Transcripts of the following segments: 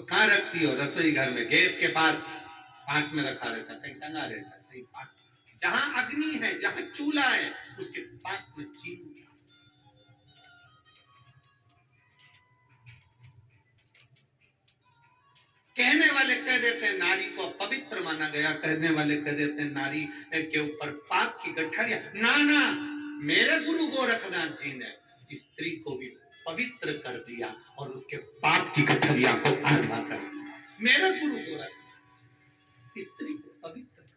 कहाँ रखती हो? रसोई घर में, गैस के पास पास में रखा रहता, कहीं टंगा रहता, कहीं पास, जहां अग्नि है, जहां चूल्हा है, उसके पास में चिमटा। कहने वाले कह देते हैं नारी को पवित्र माना गया, कहने वाले कह देते हैं नारी के ऊपर पाप की गठरिया। ना ना, मेरे गुरु गोरखनाथ जी ने स्त्री को भी पवित्र कर दिया और उसके पाप की गठरिया को आधा कर दिया। मेरे गुरु गोरखनाथ स्त्री को पवित्र कर दिया।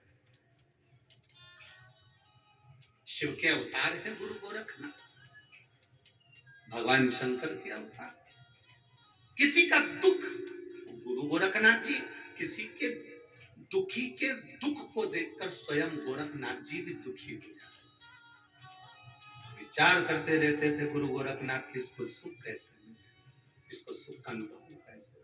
शिव के अवतार है गुरु गोरखनाथ, भगवान शंकर के अवतार। किसी का दुख, गुरु गोरखनाथ जी किसी के दुखी के दुख को देखकर स्वयं गोरखनाथ जी भी दुखी हो जाते, विचार करते रहते थे गुरु गोरखनाथ, इसको सुख कैसे मिले, इसको सुख का अनुभव कैसे।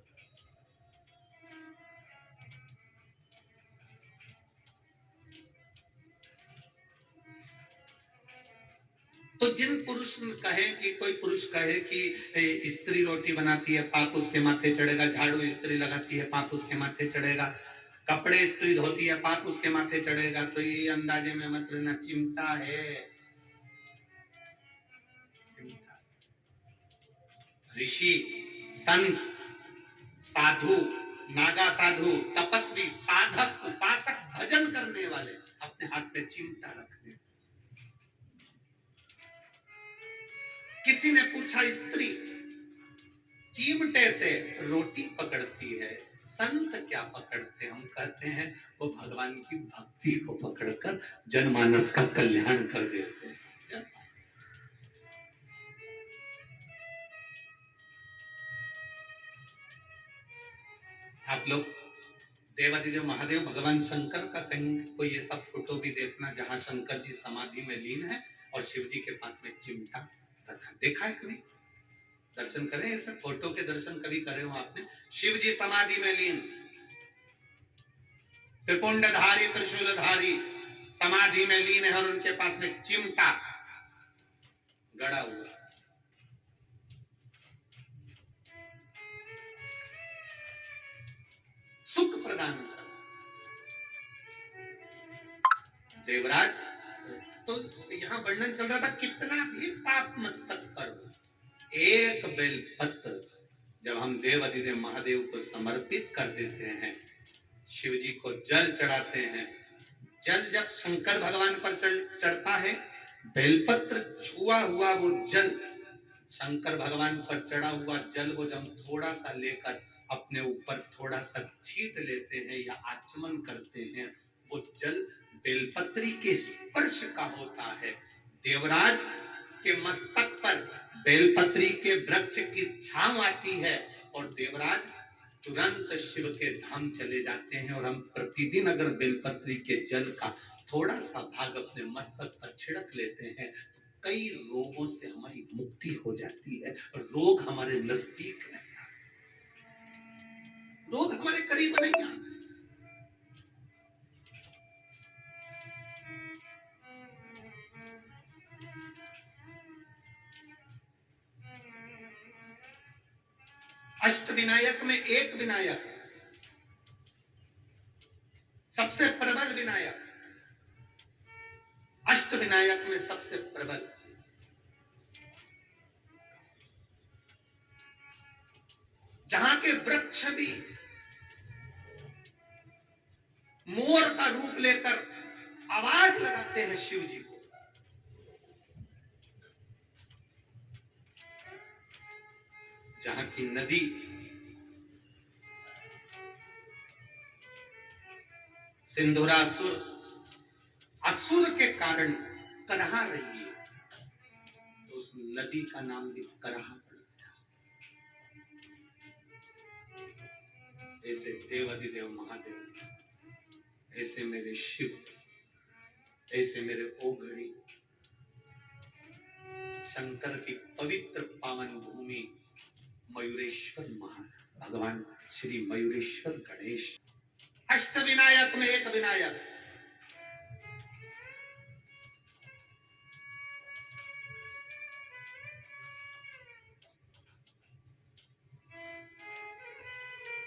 तो जिन पुरुष कहे कि, कोई पुरुष कहे कि स्त्री रोटी बनाती है पाप उसके माथे चढ़ेगा, झाड़ू स्त्री लगाती है पाप उसके माथे चढ़ेगा, कपड़े स्त्री धोती है पाप उसके माथे चढ़ेगा, तो ये अंदाजे में मत रहना, चिमटा है। ऋषि, संत, साधु, नागा साधु, तपस्वी, साधक, उपासक, भजन करने वाले अपने हाथ में चिमटा रखते। किसी ने पूछा स्त्री चिमटे से रोटी पकड़ती है, संत क्या पकड़ते? हम कहते हैं वो भगवान की भक्ति को पकड़कर जनमानस का कल्याण कर देते हैं। आप लोग देवादिदेव महादेव भगवान शंकर का कहीं कोई ये सब फोटो भी देखना जहां शंकर जी समाधि में लीन है और शिव जी के पास में चिमटा रखा, देखा है कभी? दर्शन करें, ऐसे फोटो के दर्शन कभी करे हो आपने? शिव जी समाधि में लीन, त्रिपुंडधारी त्रिशूलधारी समाधि में लीन है और उनके पास में चिमटा गड़ा हुआ। सुख प्रदान कर देवराज। तो यहां वर्णन चल रहा था, कितना भी पाप मस्तक करो, एक बेलपत्र जब हम देव अधिदेव महादेव को समर्पित कर देते हैं, शिव जी को जल चढ़ाते हैं, जल जब शंकर भगवान पर चढ़ता है, बेलपत्र छुआ हुआ वो जल, शंकर भगवान पर चढ़ा हुआ जल, वो जब थोड़ा सा लेकर अपने ऊपर थोड़ा सा छींट लेते हैं या आचमन करते हैं, वो जल बेलपत्री के स्पर्श का होता है। देवराज के मस्तक पर बेलपत्री के वृक्ष की छांव आती है और देवराज तुरंत शिव के धाम चले जाते हैं। और हम प्रतिदिन अगर बेलपत्री के जल का थोड़ा सा भाग अपने मस्तक पर छिड़क लेते हैं तो कई रोगों से हमारी मुक्ति हो जाती है। रोग हमारे नजदीक है, रोग हमारे करीब नहीं आते। अष्ट विनायक में एक विनायक, सबसे प्रबल विनायक, अष्ट विनायक में सबसे प्रबल, जहां के वृक्ष भी मोर का रूप लेकर आवाज लगाते हैं शिव जी को, जहां की नदी सिंधुरासुर असुर के कारण करहा रही है, तो उस नदी का नाम भी करहा पड़ गया। ऐसे देव अधिदेव महादेव, ऐसे मेरे शिव, ऐसे मेरे ओघड़ी, शंकर की पवित्र पावन भूमि मयूरेश्वर भगवान श्री मयूरेश्वर गणेश, अष्ट विनायक में एक विनायक।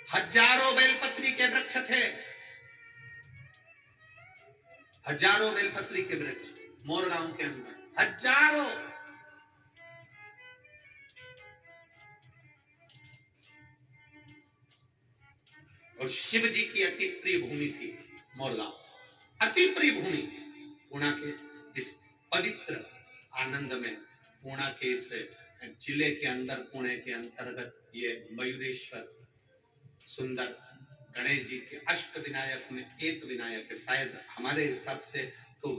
हजारों बेलपत्री के वृक्ष थे, हजारों बेलपत्री के वृक्ष मोरगांव के अंदर, हजारों। और शिव जी की अति प्रिय भूमि थी मोरगांव, अति प्रिय भूमि। पूर्णा के इस पवित्र आनंद में, पूर्णा के इस जिले के अंदर, पुणे के अंतर्गत ये मयूरेश्वर सुंदर गणेश जी के अष्ट विनायक में एक विनायक है। शायद हमारे हिसाब से तो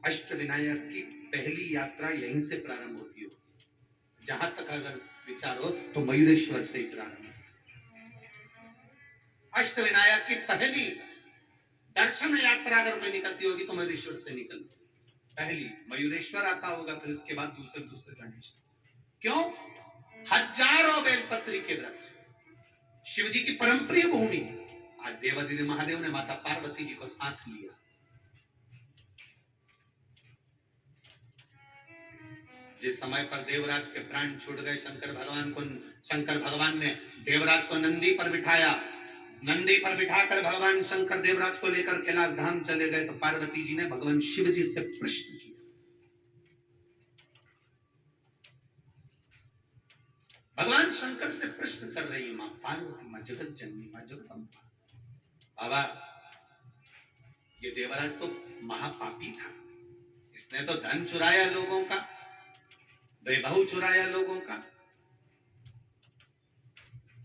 अष्ट विनायक की पहली यात्रा यहीं से प्रारंभ होती हो, जहां तक अगर विचार हो तो मयूरेश्वर से ही प्रारंभ। अष्ट विनायक की पहली दर्शन यात्रा अगर कोई निकलती होगी तो मयूरेश्वर से निकलती, पहली मयूरेश्वर आता होगा, फिर उसके बाद दूसरे गणेश। क्यों? हजारों बेलपत्री के वृक्ष, शिव जी की परम प्रिय भूमि। आज देवादिदेव महादेव ने माता पार्वती जी को साथ लिया। जिस समय पर देवराज के प्राण छूट गए, शंकर भगवान ने देवराज को नंदी पर बिठाया। नंदी पर बिठाकर भगवान शंकर देवराज को लेकर कैलाश धाम चले गए, तो पार्वती जी ने भगवान शिव जी से प्रश्न किया। भगवान शंकर से प्रश्न कर रही है मां पार्वती, मां जगत जननी, मां जगदम्बा, बाबा ये देवराज तो महापापी था, इसने तो धन चुराया लोगों का, वैभव चुराया लोगों का।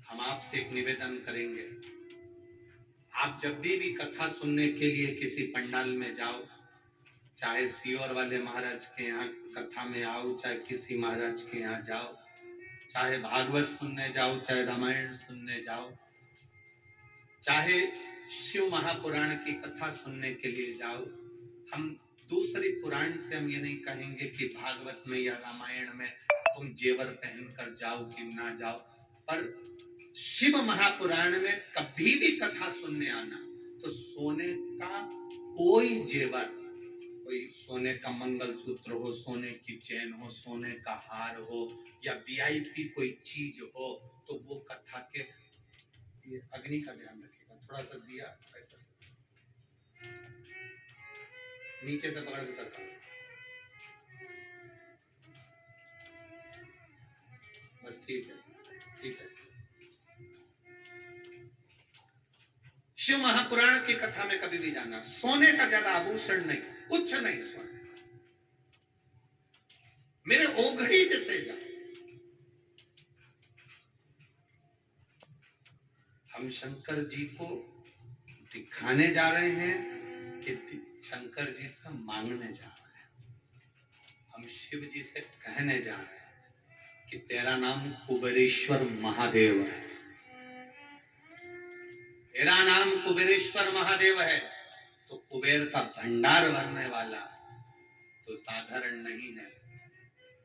हम आपसे एक निवेदन करेंगे, आप जब भी कथा सुनने के लिए किसी पंडाल में जाओ, चाहे सीहोर वाले महाराज के यहाँ कथा में आओ, चाहे किसी महाराज के यहाँ जाओ, चाहे भागवत सुनने जाओ, चाहे रामायण सुनने जाओ, चाहे शिव महापुराण की कथा सुनने के लिए जाओ, हम दूसरी पुराण से हम ये नहीं कहेंगे कि भागवत में या रामायण में तुम जेवर पहनकर जाओ कि ना जाओ, पर शिव महापुराण में कभी भी कथा सुनने आना तो सोने का कोई जेवर, कोई सोने का मंगलसूत्र हो, सोने की चेन हो, सोने का हार हो, या वीआईपी कोई चीज हो, तो वो कथा के, ये अग्नि का ध्यान रखिएगा, थोड़ा सा दिया ऐसा नीचे से पकड़ के सरकार, बस ठीक है, ठीक है। शिव महापुराण की कथा में कभी भी जाना, सोने का ज्यादा आभूषण नहीं, कुछ नहीं सोने, मेरे ओघड़ी जैसे जाओ। हम शंकर जी को दिखाने जा रहे हैं कि शंकर जी से मांगने जा रहे हैं? हम शिव जी से कहने जा रहे हैं कि तेरा नाम कुबेरेश्वर महादेव है, तेरा नाम कुबेरेश्वर महादेव है, तो कुबेर का भंडार भरने वाला तो साधारण नहीं है।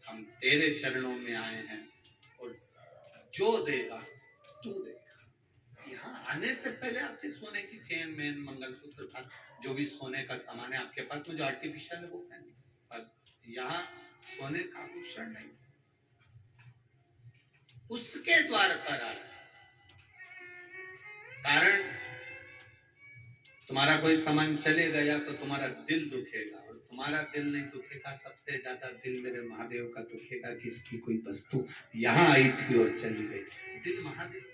हम तेरे चरणों में आए हैं और जो देगा तू देगा। यहाँ आने से पहले आपसे सोने की चेन मेन मंगलसूत्र था, जो भी सोने का सामान है आपके पास में जो आर्टिफिशियल है वो पहने, पर यहाँ सोने का आभूषण नहीं, उसके द्वार पर आ। कारण तुम्हारा कोई सामान चले गया तो तुम्हारा दिल दुखेगा, और तुम्हारा दिल नहीं दुखेगा, सबसे ज्यादा दिल मेरे महादेव का दुखेगा कि इसकी कोई वस्तु यहाँ आई थी और चली गई। दिल महादेव का।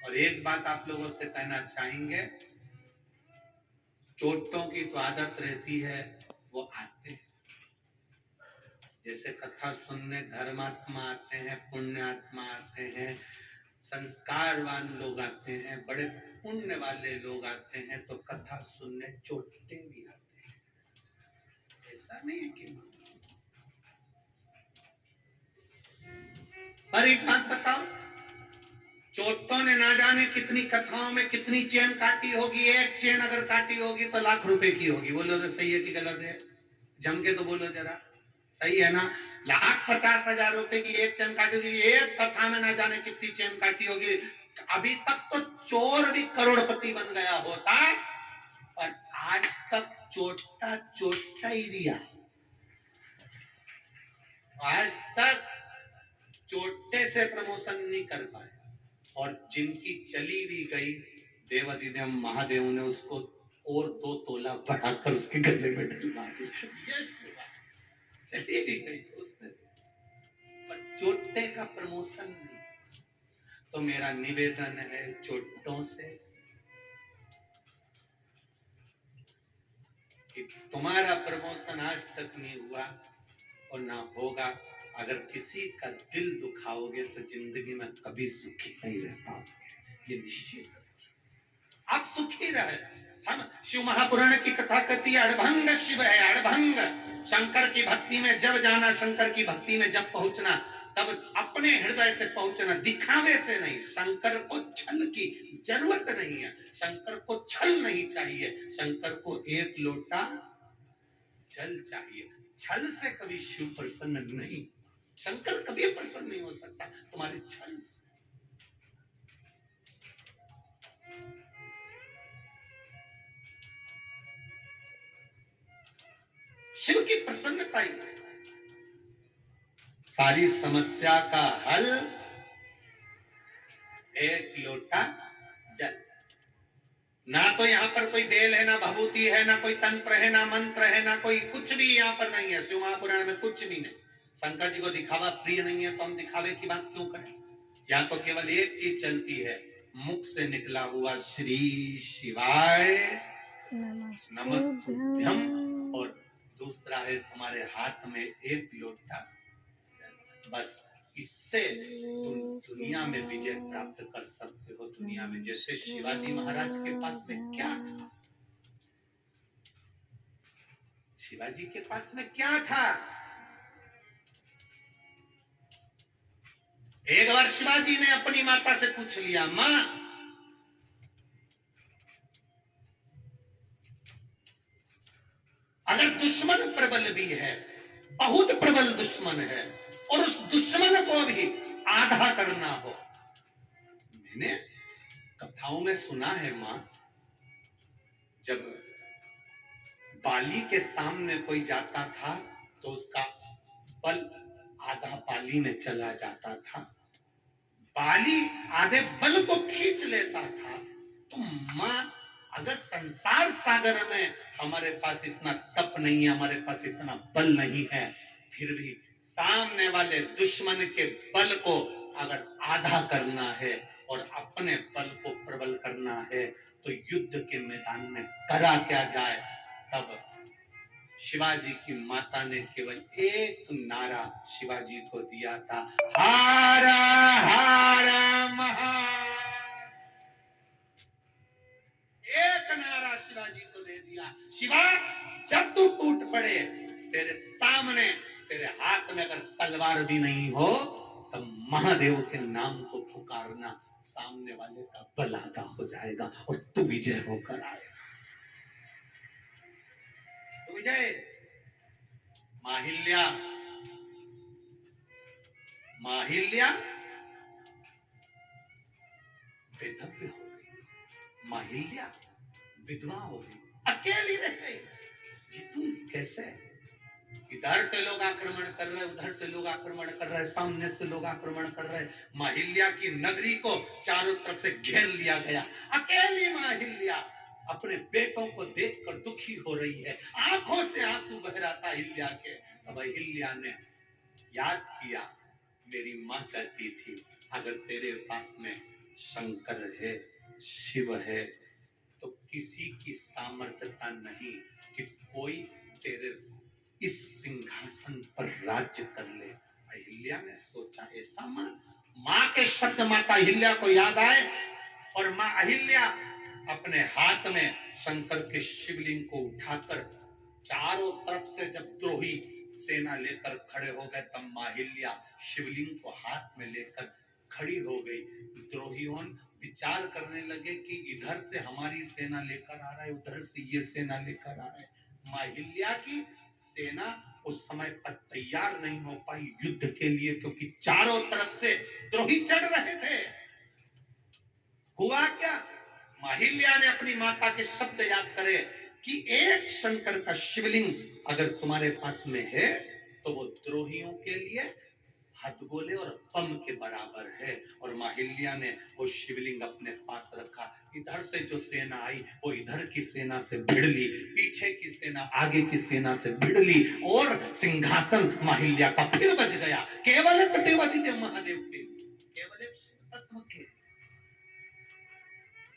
और एक बात आप लोगों से कहना चाहेंगे, चोटों की तो आदत रहती है, वो आते हैं, जैसे कथा सुनने धर्मात्मा आते हैं, पुण्यात्मा आते हैं, संस्कारवान लोग आते हैं, बड़े पुण्य वाले लोग आते हैं, तो कथा सुनने चोटे भी आते हैं। ऐसा नहीं है कि, पर एक बात बताओ, चोटों ने ना जाने कितनी कथाओं में कितनी चेन काटी होगी, एक चेन अगर काटी होगी तो लाख रुपए की होगी। बोलो तो सही है कि गलत है? जम के तो बोलो जरा, सही है ना? 1,50,000 रुपए की एक चेन काटी होगी, एक कथा में ना जाने कितनी चेन काटी होगी। अभी तक तो चोर भी करोड़पति बन गया होता, और आज तक चोटा ही दिया। आज तक चोटे से प्रमोशन नहीं कर पाया। और जिनकी चली भी गई, देवाधिदेव महादेव ने उसको और 2 तोला बढ़ाकर उसके गले में डलवा दिया। चली भी गई उसने, पर चोटे का प्रमोशन नहीं। तो मेरा निवेदन है चोटों से कि तुम्हारा प्रमोशन आज तक नहीं हुआ और ना होगा। अगर किसी का दिल दुखाओगे तो जिंदगी में कभी सुखी नहीं रह पाओगे, ये निश्चित है। आप सुखी रहे। हम शिव महापुराण की कथा कहती है, अड़भंग शिव है, अड़भंग। शंकर की भक्ति में जब जाना, शंकर की भक्ति में जब पहुंचना, तब अपने हृदय से पहुंचना, दिखावे से नहीं। शंकर को छल की जरूरत नहीं है, शंकर को छल नहीं चाहिए, शंकर को एक लोटा जल चाहिए। छल से कभी शिव प्रसन्न नहीं, शंकर कभी प्रसन्न नहीं हो सकता तुम्हारे छल से। शिव की प्रसन्नता ही सारी समस्या का हल, एक लोटा जल। ना तो यहाँ पर कोई बेल है, ना भभूति है, ना कोई तंत्र है, ना मंत्र है, ना कोई कुछ भी यहाँ पर नहीं है। शिव महापुराण में कुछ भी नहीं। शंकर जी को दिखावा प्रिय नहीं है तो हम दिखावे की बात क्यों करें। यहाँ तो केवल एक चीज चलती है, मुख से निकला हुआ श्री शिवाय नमस्तुभ्यम, और दूसरा है तुम्हारे हाथ में एक लोटा। बस इससे तुम दुनिया में विजय प्राप्त कर सकते हो। दुनिया में जैसे शिवाजी महाराज के पास में क्या था, शिवाजी के पास में क्या था। एक बार शिवाजी ने अपनी माता से पूछ लिया, मां अगर दुश्मन प्रबल भी है, बहुत प्रबल दुश्मन है, और उस दुश्मन को भी आधा करना हो। मैंने कथाओं में सुना है मां, जब बाली के सामने कोई जाता था तो उसका बल आधा बाली में चला जाता था, बाली आधे बल को खींच लेता था। तो मां, अगर संसार सागर में हमारे पास इतना तप नहीं है, हमारे पास इतना बल नहीं है, फिर भी सामने वाले दुश्मन के बल को अगर आधा करना है और अपने बल को प्रबल करना है, तो युद्ध के मैदान में करा क्या जाए। तब शिवाजी की माता ने केवल एक नारा शिवाजी को दिया था, हारा हारा महा। एक नारा शिवाजी को दे दिया, शिवा जब तू टूट पड़े, तेरे सामने, तेरे हाथ में अगर तलवार भी नहीं हो, तब महादेव के नाम को पुकारना, सामने वाले का बल आधा हो जाएगा और तू विजय होकर आएगा। तो विजय, माहिल्या, माहिल्या बेधव्य हो गई, माहिल्या विधवा हो गई, अकेली रह गई। जीतूंगी कैसे? इधर से लोग आक्रमण कर रहे, उधर से लोग आक्रमण कर रहे, सामने से लोग आक्रमण कर रहे। माहिल्या की नगरी को चारों तरफ से घेर लिया गया। अकेली माहिल्या अपने बेटों को देखकर दुखी हो रही है, आंखों से आंसू बह रहा था अहिल्या के। तब अहिल्या ने याद किया, मेरी मां कहती थी, अगर तेरे पास में शंकर है, शिव है, तो किसी की सामर्थ्यता नहीं कि कोई तेरे इस सिंहासन पर राज्य कर ले। अहिल्या ने सोचा, ऐसा मां के शब्द माता अहिल्या को याद आए, और मां अहिल्या अपने हाथ में शंकर के शिवलिंग को उठाकर चारों तरफ से जब द्रोही सेना लेकर खड़े हो गए, तब मां अहिल्या शिवलिंग को हाथ में लेकर खड़ी हो गई। द्रोहियों विचार करने लगे कि इधर से हमारी सेना लेकर आ रहा है, उधर से ये सेना लेकर आ रहा है। मां अहिल्या की सेना उस समय पर तैयार नहीं हो पाई युद्ध के लिए, क्योंकि चारों तरफ से द्रोही चढ़ रहे थे। हुआ क्या? माहिल्या ने अपनी माता के शब्द याद करे कि एक शंकर का शिवलिंग अगर तुम्हारे पास में है, तो वो द्रोहियों के लिए हथगोले और बम के बराबर है। और माहिल्या ने वो शिवलिंग अपने पास रखा। इधर से जो सेना आई वो इधर की सेना से भिड़ ली, पीछे की सेना आगे की सेना से भिड़ ली, और सिंहासन माहिल्या का फिर बच गया। केवल एक देवादिदेव महादेव के, केवल एक शिव तत्व के,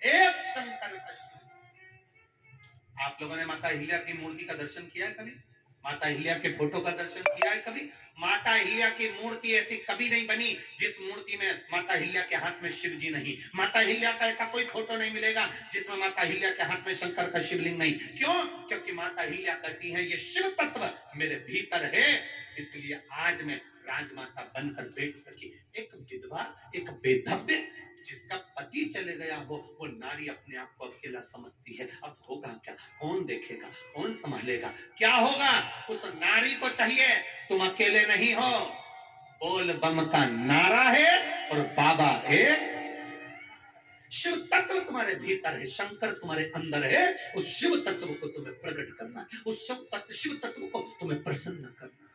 एक शंकर का शिव। आप लोगों ने माता अहिल्या की मूर्ति का दर्शन किया है कभी? माता अहिल्या के फोटो का दर्शन किया है कभी? माता अहिल्या की मूर्ति ऐसी कभी नहीं बनी जिस मूर्ति में माता अहिल्या के हाथ में शिव जी नहीं। माता अहिल्या का ऐसा कोई फोटो नहीं मिलेगा जिसमें माता अहिल्या के हाथ में शंकर का शिवलिंग नहीं। क्यों? क्योंकि माता अहिल्या कहती है ये शिव तत्व मेरे भीतर है, इसलिए आज मैं राजमाता बनकर बैठ सकी। एक विधवा, एक बेधव्य, जिसका पति चले गया हो, वो नारी अपने आप को अकेला समझती है। अब होगा क्या? कौन देखेगा? कौन संभालेगा? क्या होगा? उस नारी को चाहिए तुम अकेले नहीं हो। बोल बम का नारा है और बाबा है। शिव तत्व तुम्हारे भीतर है, शंकर तुम्हारे अंदर है। उस शिव तत्व को तुम्हें प्रकट करना है, उस शिव तत्व को तुम्हें प्रसन्न करना है।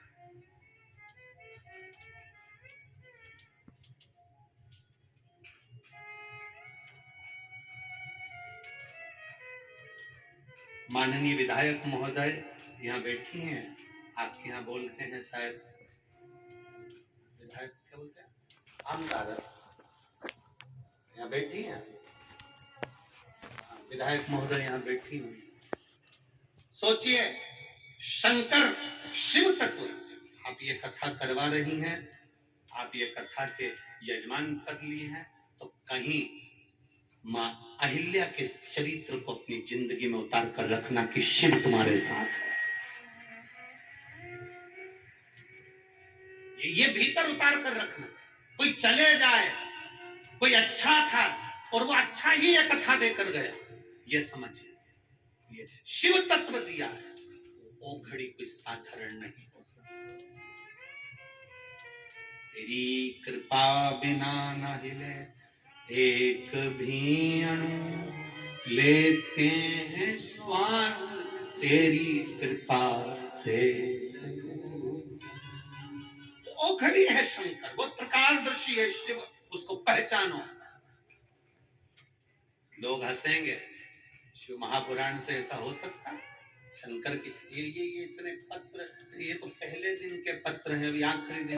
माननीय विधायक महोदय यहाँ बैठी हैं, आपके यहाँ बोलते हैं शायद विधायक क्या बोलते हैं, आमदार, यहाँ बैठी हैं विधायक महोदय, यहाँ बैठी हूँ। सोचिए, शंकर शिव तत्व, आप ये कथा करवा रही हैं, आप ये कथा के यजमान पद लिए हैं, तो कहीं माँ अहिल्या के चरित्र को अपनी जिंदगी में उतार कर रखना कि शिव तुम्हारे साथ है। ये भीतर उतार कर रखना। कोई चले जाए, कोई अच्छा था और वो अच्छा ही एक कथा देकर गया, ये समझिए, ये शिव तत्व दिया है, वो घड़ी कोई साधारण नहीं हो सकता। तेरी कृपा बिना न हिले एक भी अणु, लेते हैं श्वास तेरी कृपा से। वो घड़ी है शंकर, वो प्रकाशदर्शी है शिव, उसको पहचानो। लोग हंसेंगे, शिव महापुराण से ऐसा हो सकता है? शंकर की ये इतने पत्र, ये तो पहले दिन के पत्र हैं, आखिरी दिन